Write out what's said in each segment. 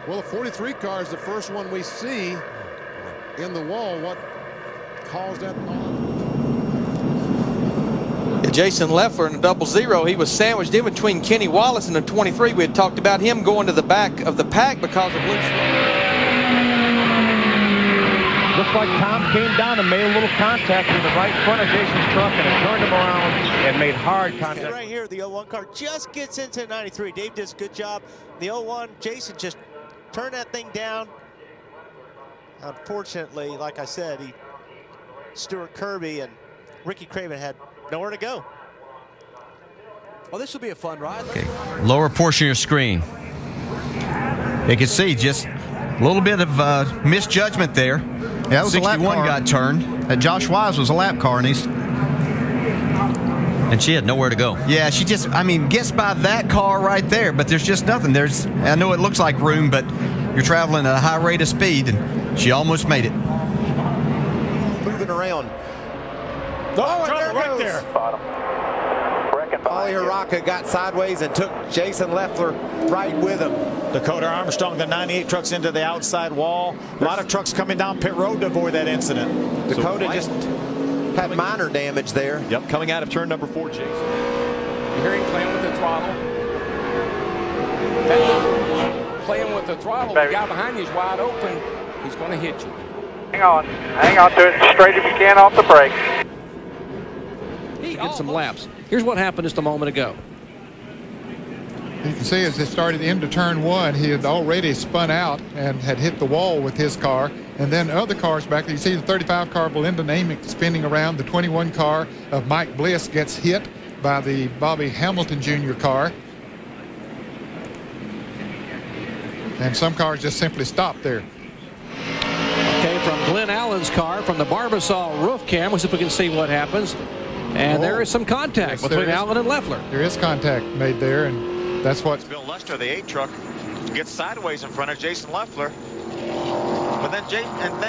Well, the 43 car is the first one we see in the wall. What caused that? Jason Leffler in a 00. He was sandwiched in between Kenny Wallace and the 23. We had talked about him going to the back of the pack because of loose. Looks like Tom came down and made a little contact in the right front of Jason's truck, and it turned him around and made hard contact. Right here, the 01 car just gets into 93. Dave does a good job. The 01, Jason just turned that thing down. Unfortunately, like I said, Stuart Kirby and Ricky Craven had nowhere to go. Well, this will be a fun ride. Okay. Lower portion of your screen. You can see just a little bit of misjudgment there. Yeah, that was 61 a lap car. Got turned. Josh Wise was a lap car, and she had nowhere to go. Yeah, she just, I mean, gets by that car right there, but there's just nothing. I know it looks like room, but you're traveling at a high rate of speed, and she almost made it. Moving around. Oh, trouble right there. Ollie Haraka got sideways and took Jason Leffler right with him. Dakota Armstrong, the 98 trucks into the outside wall. A lot of trucks coming down pit road to avoid that incident. Dakota just had minor damage there. Yep, coming out of turn number 4, Jason. You hear him playing with the throttle. Playing with the throttle. The guy behind you is wide open. He's going to hit you. Hang on to it straight if you can off the brake. He gets some laps. Here's what happened just a moment ago. You can see as they started into turn 1, he had already spun out and had hit the wall with his car. And then other cars back there, you see the 35 car, Belinda Namick, spinning around. The 21 car of Mike Bliss gets hit by the Bobby Hamilton Jr. car. And some cars just simply stop there. Okay, from Glenn Allen's car, from the Barbasol roof cam, we'll see if we can see what happens. And there is some contact between Allen and Leffler. There is contact made there, and that's what Bill Lester, the 8 truck, gets sideways in front of Jason Leffler. But then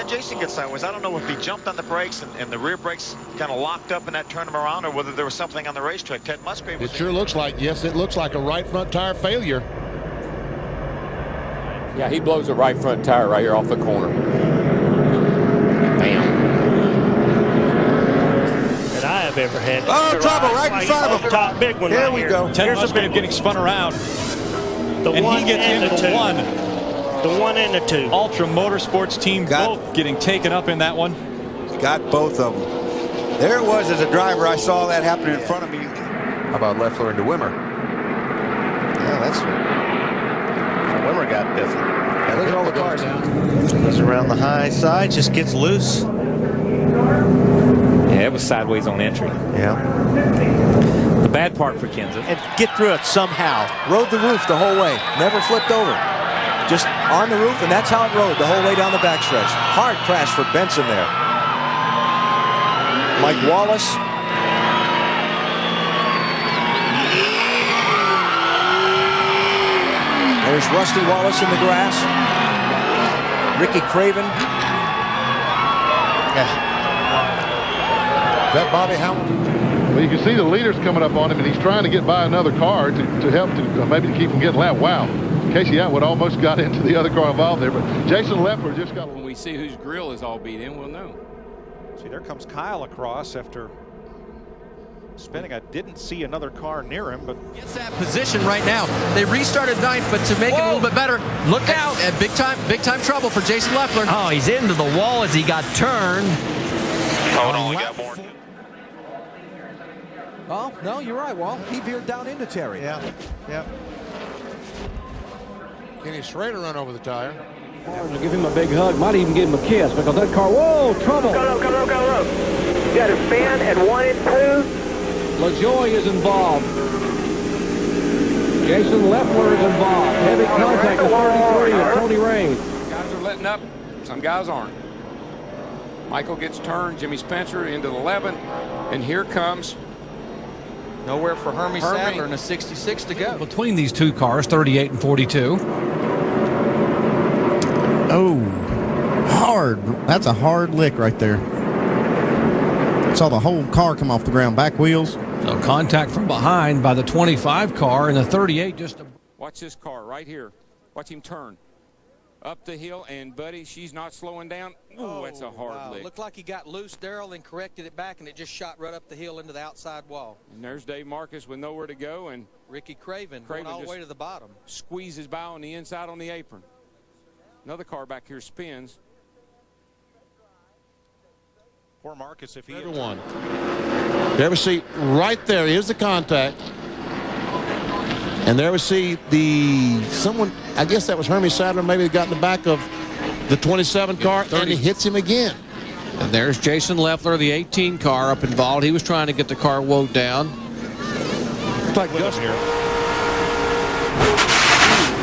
Jason gets sideways. I don't know if he jumped on the brakes and the rear brakes kind of locked up and that turned him around, or whether there was something on the racetrack. Ted Musgrave was. It sure looks like, yes, it looks like a right front tire failure. Yeah, he blows the right front tire right here off the corner. Bam. That I have ever had. Oh, trouble right in front of him. Top big one. Here right we here. go. Ted Musgrave getting spun around. The and one he gets and into the the 2. 1. The 1 and the 2. Ultra Motorsports team both getting taken up in that one. got both of them. There it was as a driver. I saw that happen in front of me. How about Leffler into Wimmer? Yeah, that's what Wimmer got different. Yeah, look at all the cars now. Goes around the high side, just gets loose. Yeah, it was sideways on entry. Yeah. The bad part for Kansas. And get through it somehow. Rode the roof the whole way. Never flipped over. Just on the roof, and that's how it rode the whole way down the backstretch. Hard crash for Benson there. Mike Wallace. There's Rusty Wallace in the grass. Ricky Craven. Is that Bobby Hamilton? Well, you can see the leader's coming up on him, and he's trying to get by another car to help to maybe to keep him getting lap. Wow. Casey Atwood almost got into the other car involved there, but Jason Leffler just got. When we see whose grill is all beat in, we'll know. See, there comes Kyle across after spinning. I didn't see another car near him, but gets that position right now. They restarted ninth, but to make it a little bit better, look out! And big time trouble for Jason Leffler. Oh, he's into the wall as he got turned. Oh, only got more. Oh, no, you're right, Walt. He veered down into Terry. Yeah, yeah. Kenny Schrader run over the tire. Give him a big hug. Might even give him a kiss because that car. Whoa, trouble! Go low. You got a fan at 1 and 2. LaJoy is involved. Jason Leffler is involved. Heavy contact with 33 and Tony Rain. Some guys are letting up. Some guys aren't. Michael gets turned. Jimmy Spencer into the 11. And here comes nowhere for Hermie Sadler and a 66 to go. Between these two cars, 38 and 42. Oh, hard. That's a hard lick right there. Saw the whole car come off the ground, back wheels. So contact from behind by the 25 car and the 38 just. Watch this car right here. Watch him turn. up the hill, and buddy, she's not slowing down. Ooh, that's a hard lick. Looked like he got loose, Darrell, and corrected it back, and it just shot right up the hill into the outside wall. And there's Dave Marcus with nowhere to go, and Ricky Craven going all the way to the bottom. Squeezes by on the inside on the apron. Another car back here spins. Poor Marcus if he had one. There we see right there. Here's the contact. And there we see someone, I guess that was Hermie Sadler, maybe got in the back of the 27 car, and he hits him again. And there's Jason Leffler, the 18 car up involved. He was trying to get the car woed down. Looks like Gus here.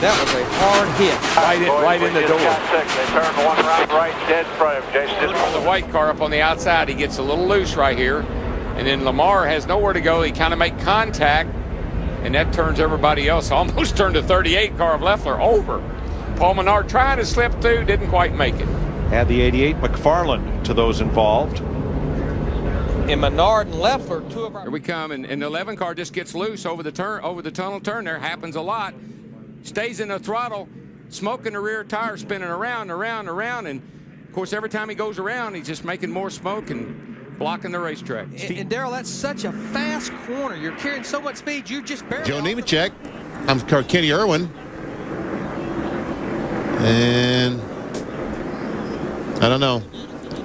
That was a hard hit. Right in the door. They turned one round right dead in front of him. Jason On the white car up on the outside, he gets a little loose right here. And then Lamar has nowhere to go. He kind of make contact, and that turns everybody else. Almost turned the 38 car of Leffler over. Paul Menard trying to slip through, didn't quite make it. Add the 88 McFarland to those involved. And Menard and Leffler, two of our... Here we come, and the 11 car just gets loose over the tunnel turn there. Happens a lot. Stays in the throttle, smoking the rear tire, spinning around, and of course every time he goes around, he's just making more smoke and blocking the racetrack. And Darrell, that's such a fast corner. You're carrying so much speed, you just barely... Joe Nemechek. I'm Kenny Irwin. And I don't know.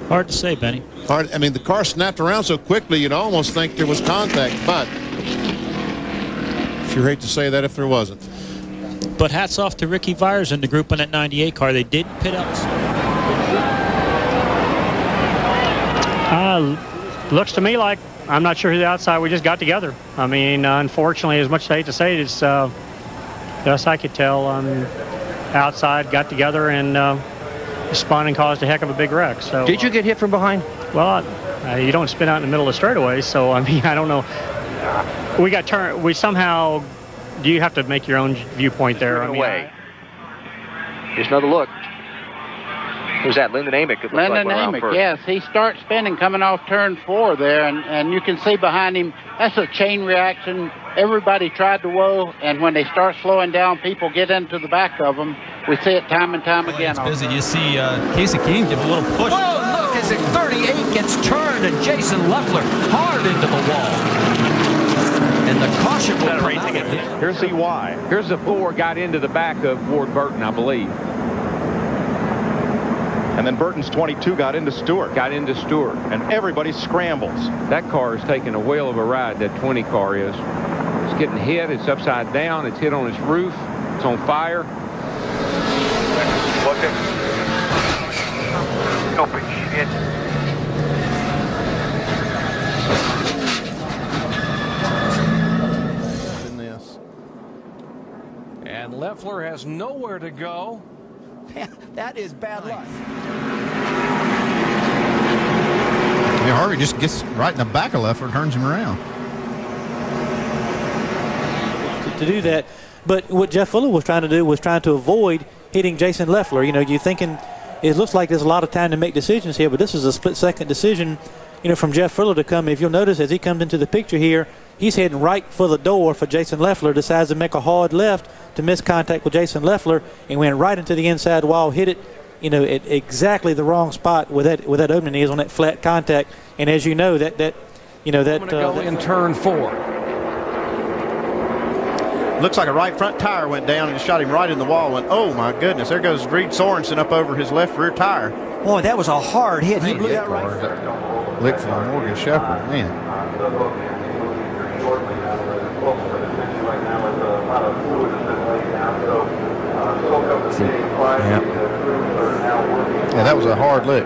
Hard to say, Benny. Hard. I mean, the car snapped around so quickly you'd almost think there was contact, but sure hate to say that if there wasn't. But hats off to Ricky Vyers and the group on that 98 car. They didn't pit up. Looks to me like, I'm not sure who the outside we just got together. I mean, unfortunately, as much as I hate to say it, it's best I could tell, outside got together and spun and caused a heck of a big wreck. So Did you get hit from behind? Well, you don't spin out in the middle of the straightaway, so I mean, I don't know. We got turned. We somehow. Do you have to make your own viewpoint there? Here's another look. Who's that? Lyndon Amick. Lyndon Amick, yes. He starts spinning coming off turn 4 there, and you can see behind him, that's a chain reaction. Everybody tried to whoa, and when they start slowing down, people get into the back of them. We see it time and time again. It's busy. You see Casey King give a little push. Whoa, look, as it 38 gets turned, and Jason Leffler hard into the wall. And the caution will come out. Here's the why. Here's the 4 got into the back of Ward Burton, I believe. And then Burton's 22 got into Stewart. And everybody scrambles. That car is taking a whale of a ride, that 20 car is. It's getting hit. It's upside down. It's hit on its roof. It's on fire. Looking. Open shit. And Leffler has nowhere to go. That is bad luck. Harvey just gets right in the back of Leffler and turns him around. To do that, but what Jeff Fuller was trying to do was trying to avoid hitting Jason Leffler. You know, you're thinking it looks like there's a lot of time to make decisions here, but this is a split-second decision, you know, from Jeff Fuller to come. If you'll notice, as he comes into the picture here, he's heading right for the door for Jason Leffler, decides to make a hard left to miss contact with Jason Leffler, and went right into the inside wall, hit it, you know, at exactly the wrong spot where that opening is on that flat contact. And as you know, that go in turn 4. Looks like a right front tire went down and shot him right in the wall. And oh my goodness, there goes Reed Sorensen up over his left rear tire. Boy, that was a hard hit. He blew that right. Lick from Morgan Shepherd, man. Yeah, that was a hard lick.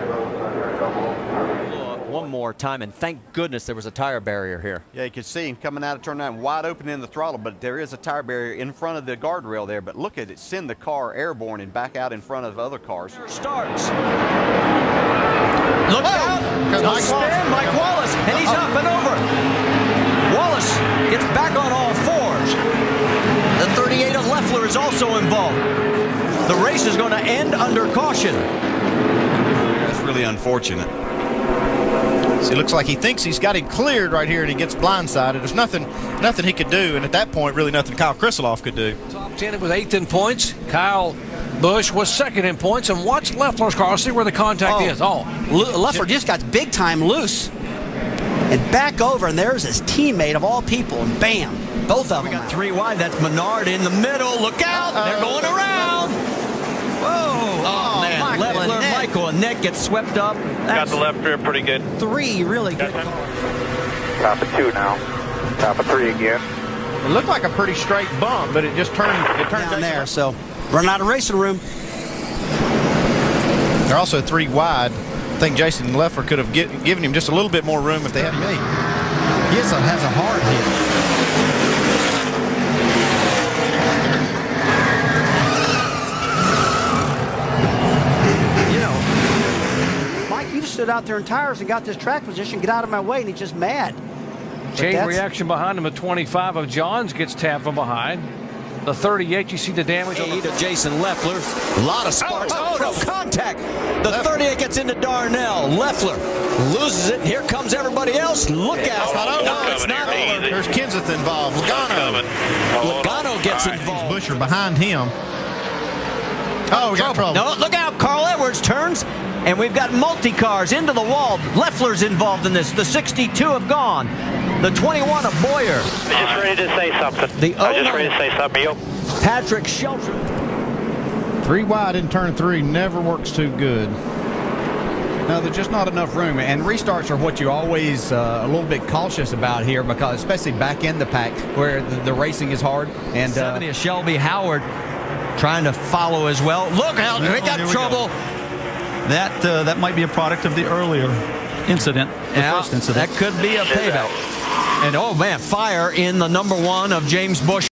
One more time, and thank goodness there was a tire barrier here. Yeah, you could see him coming out of turn 9 wide open in the throttle, but there is a tire barrier in front of the guardrail there. But look at it, send the car airborne and back out in front of other cars. Starts. Look out! Don't spin, Mike Wallace, and he's up and over. Wallace gets back on all fours. The 38 of Leffler is also involved. The race is going to end under caution. That's really unfortunate. See, it looks like he thinks he's got him cleared right here, and he gets blindsided. There's nothing he could do, and at that point, really nothing Kyle Krisloff could do. Top 10 with 8th in points. Kyle Bush was second in points, and watch Leffler's car. See where the contact is. Leffler just got big time loose and back over, and there's his teammate of all people, and bam, both of them. We got 3 wide. That's Menard in the middle. Look out! They're going around. Whoa! Oh man, Leffler, Michael, and Nick gets swept up. Got the left rear pretty good. 3 really good. Top of 2 now. Top of 3 again. It looked like a pretty straight bump, but it just turned down there. So run out of racing room. They're also 3 wide. I think Jason Leffler could have given him just a little bit more room if they hadn't made. He has a hard hit. Mike, you stood out there in tires and got this track position. Get out of my way, and he's just mad. Chain reaction behind him. The 25 of Johns gets tapped from behind. The 38, you see the damage on to Jason Leffler. A lot of sparks. Oh, no contact. The 38 gets into Darnell. Leffler loses it. Here comes everybody else. Look out. No, it's not over. There's Kenseth involved. Logano gets involved. Busher behind him. Oh, we got trouble. No, look out. Carl Edwards turns, and we've got multi-cars into the wall. Leffler's involved in this. The 62 have gone. The 21 of Boyer. I'm just ready to say something. I'm just ready to say something. Patrick Shelton. 3 wide in turn 3 never works too good. No, there's just not enough room, and restarts are what you're always a little bit cautious about here, because especially back in the pack where the racing is hard. And 70 of Shelby Howard trying to follow as well. Look out, we got trouble. That might be a product of the earlier incident, the first incident. That could be a payback. And oh man, fire in the number 1 of James Bush.